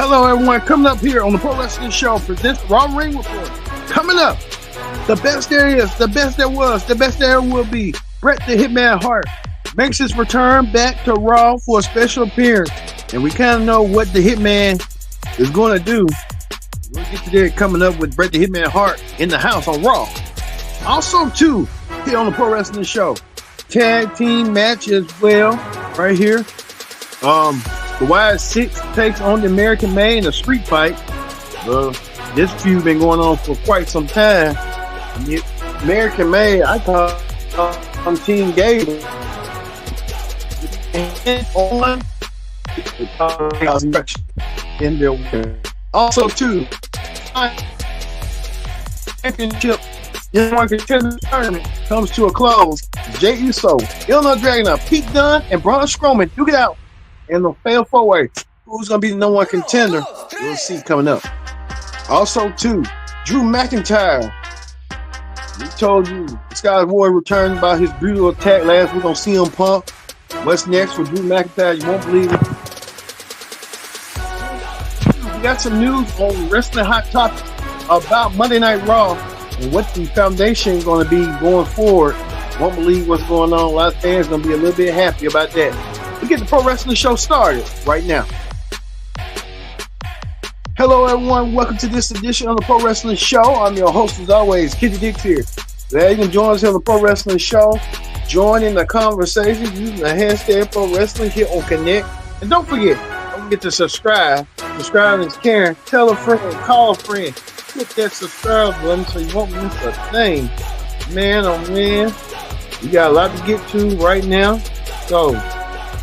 Hello, everyone. Coming up here on the Pro Wrestling Show for this Raw Ring Report. Coming up, the best there is, the best there was, the best there will be. Bret the Hitman Hart makes his return back to Raw for a special appearance, and we kind of know what the Hitman is going to do. We'll get to that coming up with Bret the Hitman Hart in the house on Raw. Also, too, here on the Pro Wrestling Show, tag team match as well, right here. The Wyatt Six takes on the American Made in a street fight. This feud been going on for quite some time. The American Made, I call Team Gable. On in their win. Also, too, championship in one contender tournament comes to a close. Jey Uso, Illinois Dragon, Pete Dunne, and Braun Strowman duke it out in the fatal four-way. Who's going to be the number one contender? We'll see coming up. Also, too, Drew McIntyre. We told you Sky Warrior returned by his brutal attack last week on CM Punk. What's next for Drew McIntyre? You won't believe it. We got some news on Wrestling Hot Topics about Monday Night Raw and what the foundation is going to be going forward. Won't believe what's going on. A lot of fans are going to be a little bit happy about that. We get the Pro Wrestling Show started right now. Hello, everyone. Welcome to this edition of the Pro Wrestling Show. I'm your host, as always, Kitty Dix here. Glad you can join us here on the Pro Wrestling Show. Join in the conversation using the hashtag Pro Wrestling here on Connect. And don't forget to subscribe. Subscribe is caring. Tell a friend. Call a friend. Hit that subscribe button so you won't miss a thing. Man, oh man. We got a lot to get to right now. So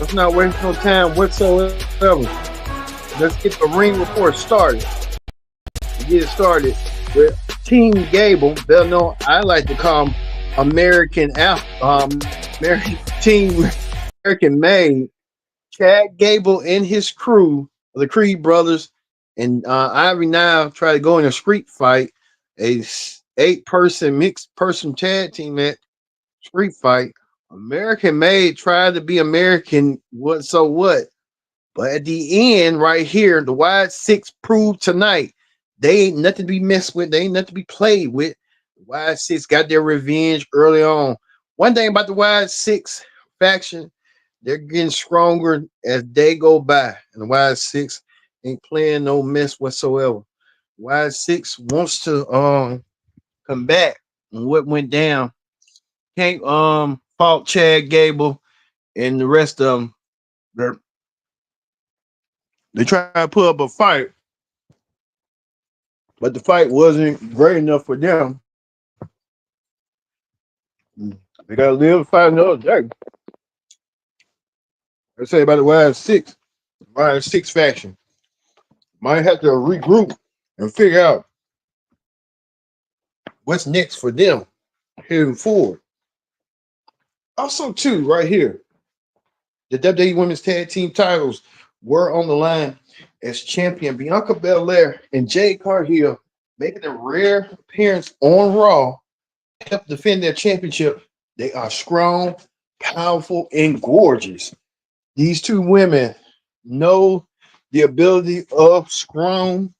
let's not waste no time whatsoever. Let's get the ring report started. We get it started with Team Gable. They'll know I like to call them American Made. Chad Gable and his crew, the Creed brothers, and Ivory now try to go in a street fight, a 8-person mixed person tag team match street fight. American Made tried to be American, what so what? But at the end, right here, the Wyatt Six proved tonight they ain't nothing to be messed with. They ain't nothing to be played with. The Wyatt Six got their revenge early on. One thing about the Wyatt Six faction, they're getting stronger as they go by. And the Wyatt Six ain't playing no mess whatsoever. Wyatt Six wants to come back on what went down. Can't fault Chad Gable and the rest of them. They try to put up a fight, but the fight wasn't great enough for them. They gotta live and fight another day. I say about the Wyatt Six faction might have to regroup and figure out what's next for them heading forward. Also, too, right here, the WWE Women's Tag Team titles were on the line as champion Bianca Belair and Jade Cargill making a rare appearance on Raw to help defend their championship. They are strong, powerful, and gorgeous. These two women know the ability of strong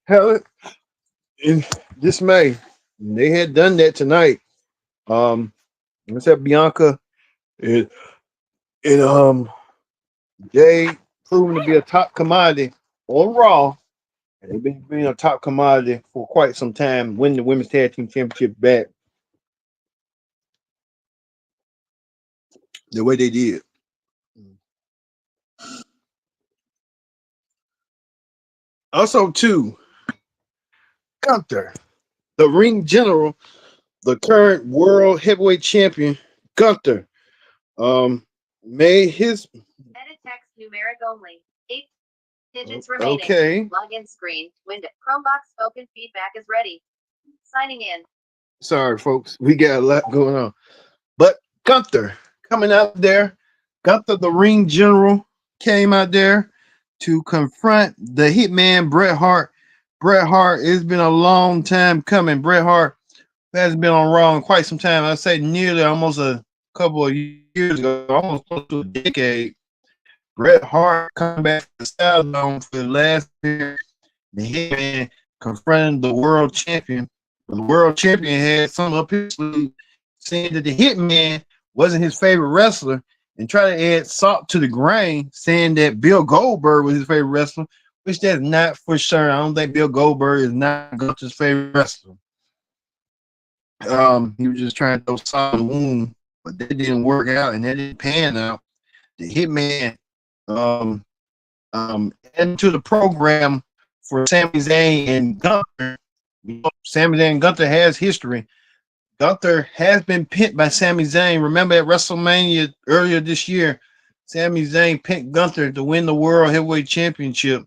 talent and dismay. They had done that tonight. Let's have Bianca and Jay proven to be a top commodity on Raw. And they've been being a top commodity for quite some time, winning the Women's Tag Team Championship back the way they did. Also, too, Gunther, the ring general, the current world heavyweight champion, Gunther, made his edit text numeric only. 8 digits remaining. Okay. Login screen. Window. Chromebox spoken feedback is ready. Signing in. Sorry, folks. We got a lot going on. But Gunther coming out there. Gunther, the ring general, came out there to confront the Hitman, Bret Hart. Bret Hart, it's been a long time coming. Bret Hart has been on Raw in quite some time. I say nearly almost a couple of years ago, almost close to a decade. Bret Hart come back to the Style Zone for the last year. The Hitman confronted the world champion. The world champion had some up his sleeve, saying that the Hitman wasn't his favorite wrestler, and tried to add salt to the grain, saying that Bill Goldberg was his favorite wrestler, which that's not for sure. I don't think Bill Goldberg is not Gunther's favorite wrestler. He was just trying to throw salt in the wound, but that didn't work out, and that didn't pan out. The Hitman um adding to the program for Sami Zayn and Gunther. Sami Zayn and Gunther has history. Gunther has been pinned by Sami Zayn. Remember at WrestleMania earlier this year, Sami Zayn picked Gunther to win the World Heavyweight Championship,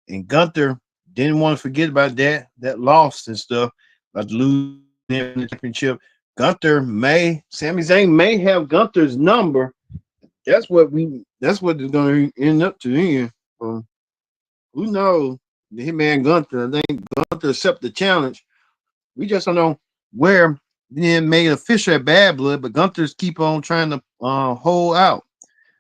and Gunther didn't want to forget about that loss and stuff, about losing the championship. Sami Zayn may have Gunther's number. That's what it's going to end up to here. Who knows? The Hitman Gunther. I think Gunther accept the challenge. We just don't know where being made official at Bad Blood, but Gunther's keep on trying to hold out.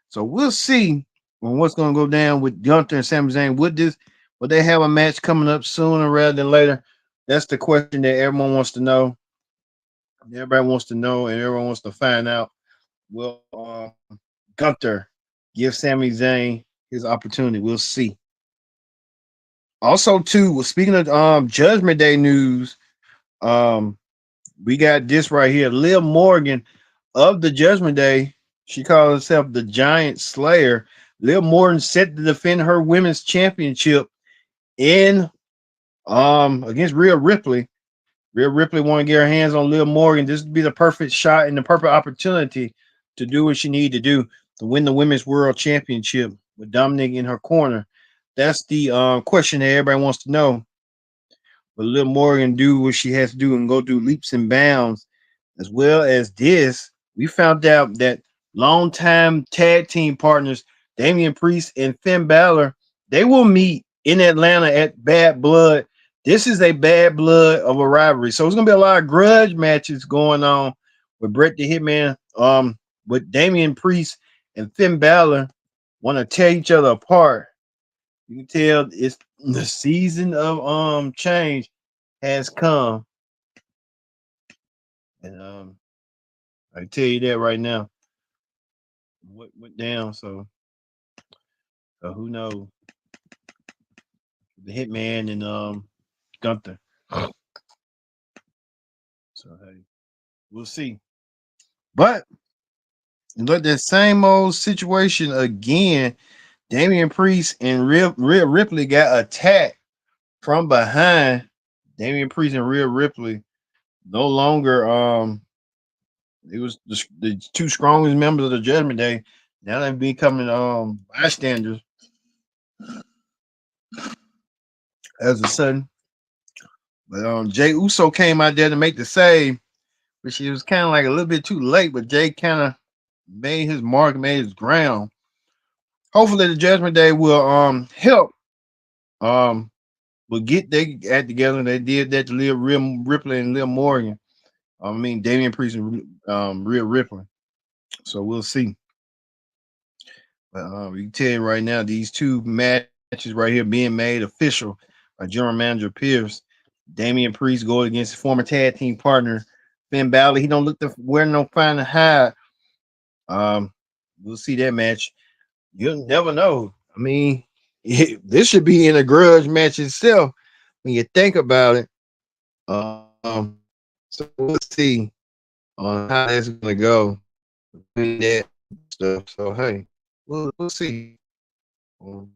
So we'll see on what's going to go down with Gunther and Sami Zayn. Would they have a match coming up sooner rather than later? That's the question that everyone wants to know. Everybody wants to know, and everyone wants to find out. Will Gunther give Sami Zayn his opportunity? We'll see. Also, too, speaking of Judgment Day news, um, we got this right here. Liv Morgan of the Judgment Day. She calls herself the Giant Slayer. Liv Morgan set to defend her women's championship in against Rhea Ripley. Rhea Ripley want to get her hands on Liv Morgan. This would be the perfect shot and the perfect opportunity to do what she need to do to win the women's world championship with Dominic in her corner. That's the question that everybody wants to know. Will Liv Morgan do what she has to do and go through leaps and bounds? As well as this, we found out that longtime tag team partners Damian Priest and Finn Balor, they will meet in Atlanta at Bad Blood. This is a Bad Blood of a rivalry, so it's gonna be a lot of grudge matches going on with Bret the Hitman, with Damian Priest and Finn Balor want to tear each other apart. You can tell it's the season of change has come, and I tell you that right now. What went down? So who knows? The Hitman and Gunther. So hey, we'll see. But look, that same old situation again. Damian Priest and Rhea Ripley got attacked from behind. Damian Priest and Rhea Ripley no longer it was the two strongest members of the Judgment Day. Now they're becoming bystanders as a sudden. But Jey Uso came out there to make the save, which he was kind of like a little bit too late, but Jey kind of made his mark, made his ground. Hopefully the Judgment Day will help will get they act together. They did that to Ripley and Liv Morgan. I mean Damian Priest and Rhea Ripley. So we'll see. But we can tell you right now, these two matches right here being made official by General Manager Pierce. Damian Priest going against his former tag team partner Finn Balor. He don't look to wear no fine to hide. We'll see that match. You'll never know. I mean, this should be in a grudge match itself when you think about it. So we'll see on how that's gonna go between that stuff. So hey, we'll see. So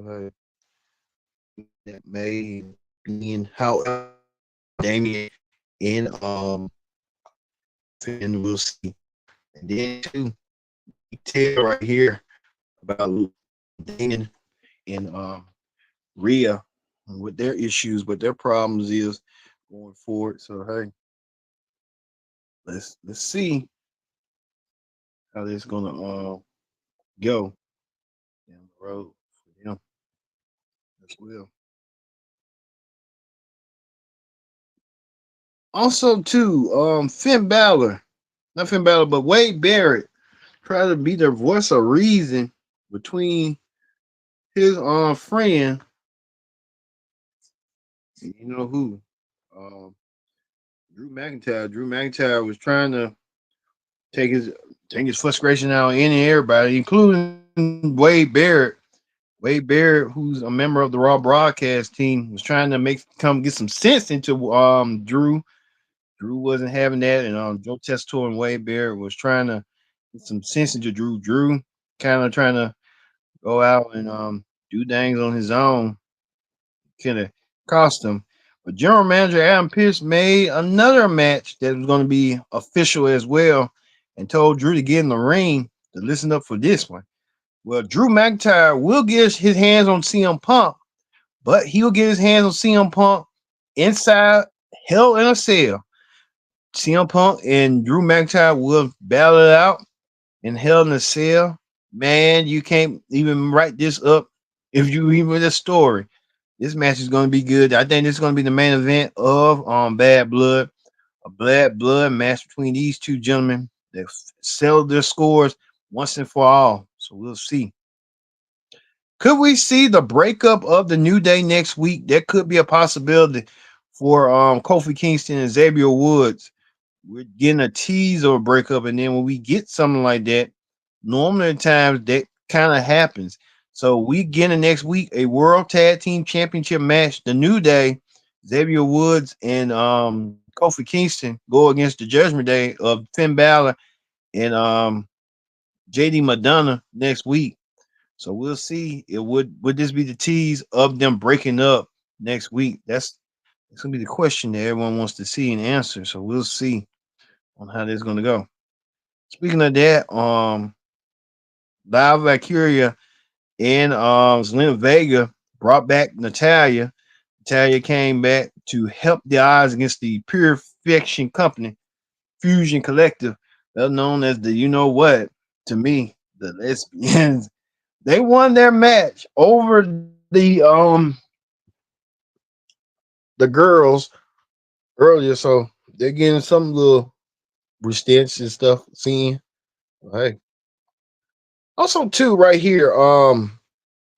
hey, that may be however Damien in and we'll see. And then too, detail right here about Damien and Rhea and what their issues, what their problems is going forward. So hey, let's see how this gonna go down the road for them as well. Also, too, Finn Balor, not Finn Balor, but Wade Barrett try to be the voice of reason between his friend, you know who, um, Drew McIntyre. Drew McIntyre was trying to take his take his frustration out on any and everybody, including Wade Barrett. Wade Barrett, who's a member of the Raw broadcast team, was trying to get some sense into Drew. Drew wasn't having that, and Joe Testo and Wade Barrett was trying to get some sense into Drew. Drew kind of trying to go out and do things on his own, kind of cost him. But General Manager Adam Pearce made another match that was going to be official as well, and told Drew to get in the ring to listen up for this one. Well, Drew McIntyre will get his hands on CM Punk, but he'll get his hands on CM Punk inside Hell in a Cell. CM Punk and Drew McIntyre will battle it out in Hell in a Cell. Man, you can't even write this up if you even the story. This match is going to be good. I think this is going to be the main event of Bad Blood, a Bad Blood match between these two gentlemen that settled their scores once and for all. So we'll see. Could we see the breakup of the New Day next week? That could be a possibility for Kofi Kingston and Xavier Woods. We're getting a tease or a breakup, and then when we get something like that, normally at times that kind of happens. So we get in next week a World Tag Team Championship match. The New Day, Xavier Woods and Kofi Kingston go against the Judgment Day of Finn Balor and JD Madonna next week. So we'll see. It would this be the tease of them breaking up next week? That's gonna be the question that everyone wants to see and answer. So we'll see on how this is gonna go. Speaking of that, Live Valkyria and Zelina Vega brought back Natalia. Natalia came back to help the odds against the Purification Company, Fusion Collective, better known as the you know what to me, the lesbians. They won their match over the girls earlier, so they're getting some little resistance and stuff. Seeing, hey, also too right here,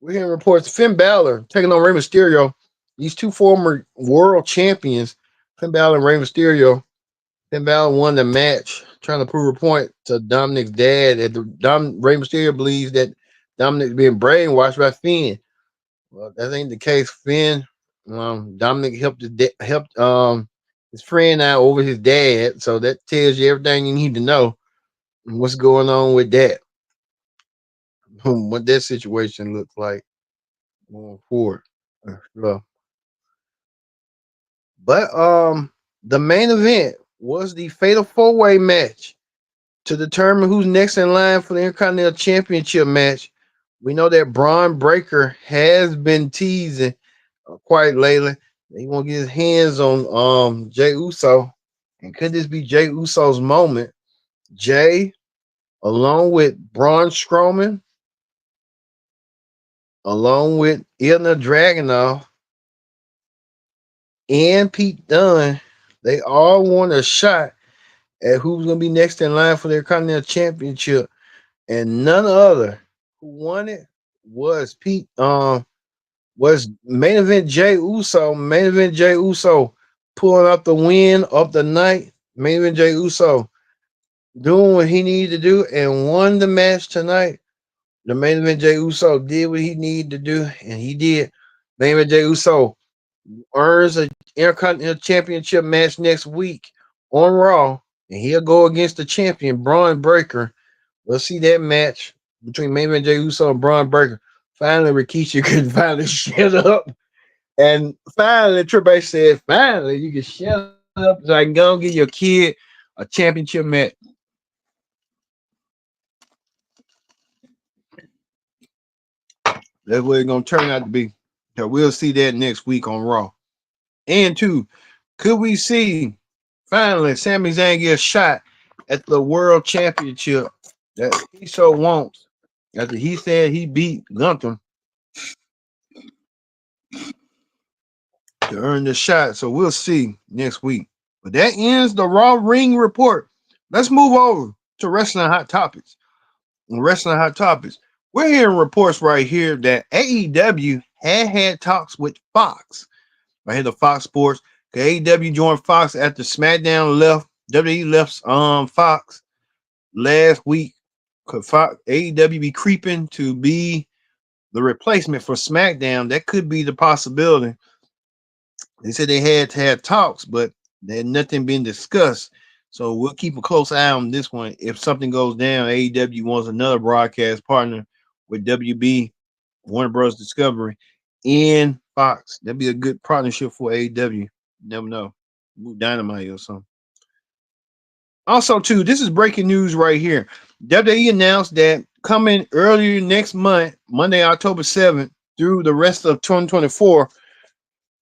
we're hearing reports Finn Balor taking on Rey Mysterio. These two former world champions, Finn Balor and Rey Mysterio. Finn Balor won the match, trying to prove a point to Dominic's dad. That Rey Mysterio believes that Dominic's being brainwashed by Finn. Well, that ain't the case. Finn, Dominic helped his friend out over his dad, so that tells you everything you need to know. What's going on with that? What that situation looks like going forward. So, but the main event was the Fatal 4-Way match to determine who's next in line for the Intercontinental Championship match. We know that Braun Breaker has been teasing quite lately. He won't get his hands on Jey Uso. And could this be Jey Uso's moment? Jey, along with Braun Strowman, along with Ilya Dragunov and Pete Dunne, they all want a shot at who's going to be next in line for their Continental Championship. And none other who won it was was main event Jey Uso. Main event Jey Uso pulling up the win of the night. Main event Jey Uso doing what he needed to do and won the match tonight. The main event Jey Uso did what he needed to do, and he did. Main event Jey Uso earns a Intercontinental Championship match next week on Raw, and he'll go against the champion Braun Breaker. We'll see that match between main event Jey Uso and Braun Breaker. Finally, Rikishi could finally shut up. And finally, Triple H said, finally, you can shut up so I can go and get your kid a championship match. That's what it's going to turn out to be. So we'll see that next week on Raw. And two, could we see finally Sami Zayn get a shot at the World Championship that he so wants? After he said he beat Gunther to earn the shot. So we'll see next week. But that ends the Raw Ring Report. Let's move over to Wrestling Hot Topics. Wrestling hot topics. We're hearing reports right here that AEW had talks with Fox. I hear the Fox Sports. AEW joined Fox after SmackDown left. WWE left Fox last week. Could Fox AEW be creeping to be the replacement for SmackDown? That could be the possibility. They said they had to have talks, but there had nothing been discussed. So we'll keep a close eye on this one. If something goes down, AEW wants another broadcast partner with WB, Warner Bros. Discovery, and Fox. That'd be a good partnership for AEW. Never know. Dynamite or something. Also, too, this is breaking news right here. WWE announced that coming earlier next month, Monday, October 7th, through the rest of 2024,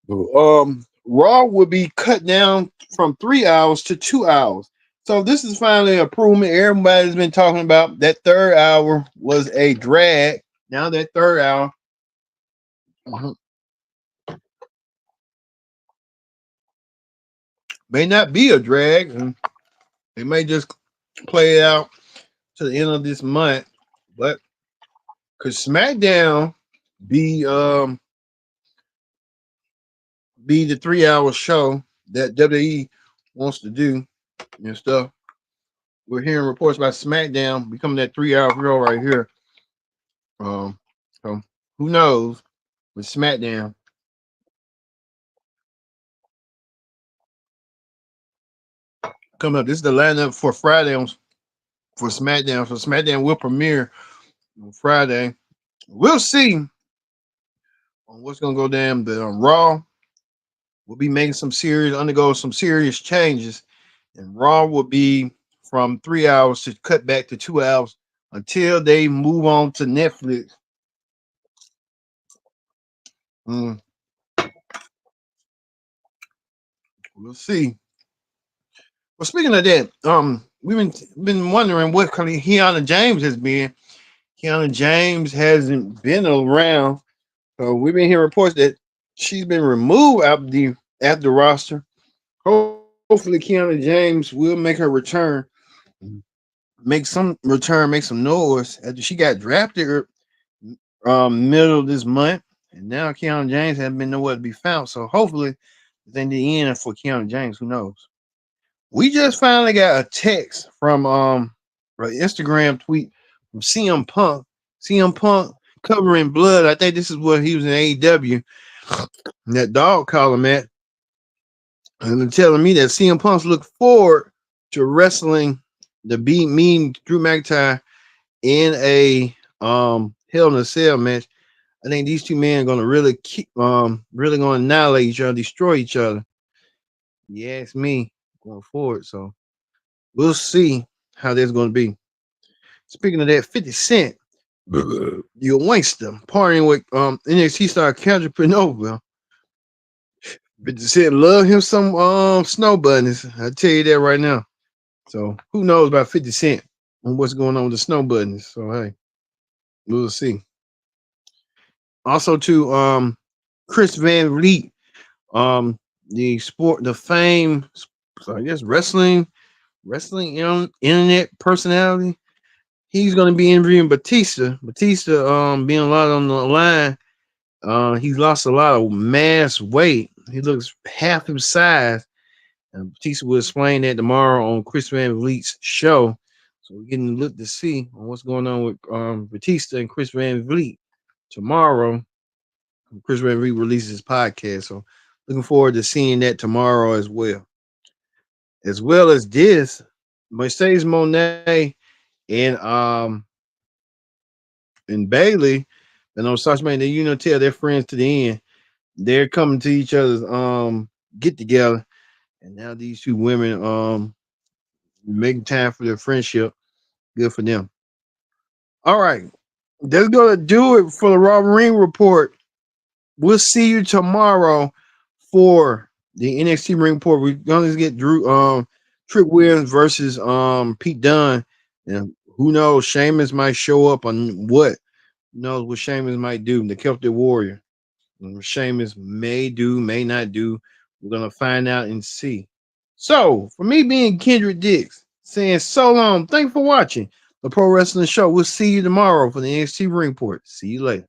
Raw will be cut down from 3 hours to 2 hours. So this is finally an improvement. Everybody's been talking about that third hour was a drag. Now that third hour may not be a drag. And they may just play it out to the end of this month. But could SmackDown be be the 3 hour show that WWE wants to do and stuff? We're hearing reports about SmackDown becoming that 3 hour show right here. So who knows with SmackDown coming up? This is the lineup for Friday for SmackDown. So SmackDown will premiere on Friday. We'll see on what's gonna go down. But on Raw, we'll be making undergo some serious changes, and Raw will be from 3 hours to cut back to 2 hours until they move on to Netflix. Mm, we'll see. Well, speaking of that, we've been wondering what kind of Keanu James has been. Keanu James hasn't been around, so we've been hearing reports that she's been removed out the roster. Hopefully, Keanu James will make her return, make some noise after she got drafted middle of this month, and now Keanu James hasn't been nowhere to be found. So hopefully, it's in the end for Keanu James. Who knows? We just finally got a text from an Instagram tweet from CM Punk. CM Punk covering blood. I think this is what he was in AEW. That dog collar, man. And they're telling me that CM Punk's look forward to wrestling the Beat Mean Drew McIntyre in a Hell in a Cell match. I think these two men are gonna really gonna annihilate each other, destroy each other. You ask me going forward. So we'll see how that's gonna be. Speaking of that, 50 Cent, you a wankster, partying with NXT star Kendrick Pinova. 50 Cent love him some snow bunnies. I tell you that right now. So who knows about 50 Cent and what's going on with the snow bunnies. So hey, we'll see. Also to Chris Van Vliet, the fame, so I guess internet personality. He's going to be interviewing Batista. Batista being a lot on the line. He's lost a lot of mass weight. He looks half his size. And Batista will explain that tomorrow on Chris Van Vliet's show. So we're getting a look to see on what's going on with Batista and Chris Van Vliet tomorrow. Chris Van Vliet releases his podcast. So looking forward to seeing that tomorrow as well. As well as this, Mercedes Monet and Bailey, and on Sasha Man, they tell their friends to the end. They're coming to each other's get together, and now these two women making time for their friendship. Good for them. All right, that's gonna do it for the Raw Ring Report. We'll see you tomorrow for the NXT Ring Report. We're gonna get Trick Williams versus Pete Dunne, and who knows, Sheamus might show up on what. Who knows what Sheamus might do? The Celtic Warrior. Sheamus may do, may not do. We're gonna find out and see. So, for me being Kendrick Dix, saying so long. Thanks for watching. the Pro Wrestling Show. We'll see you tomorrow for the NXT Ring Report. See you later.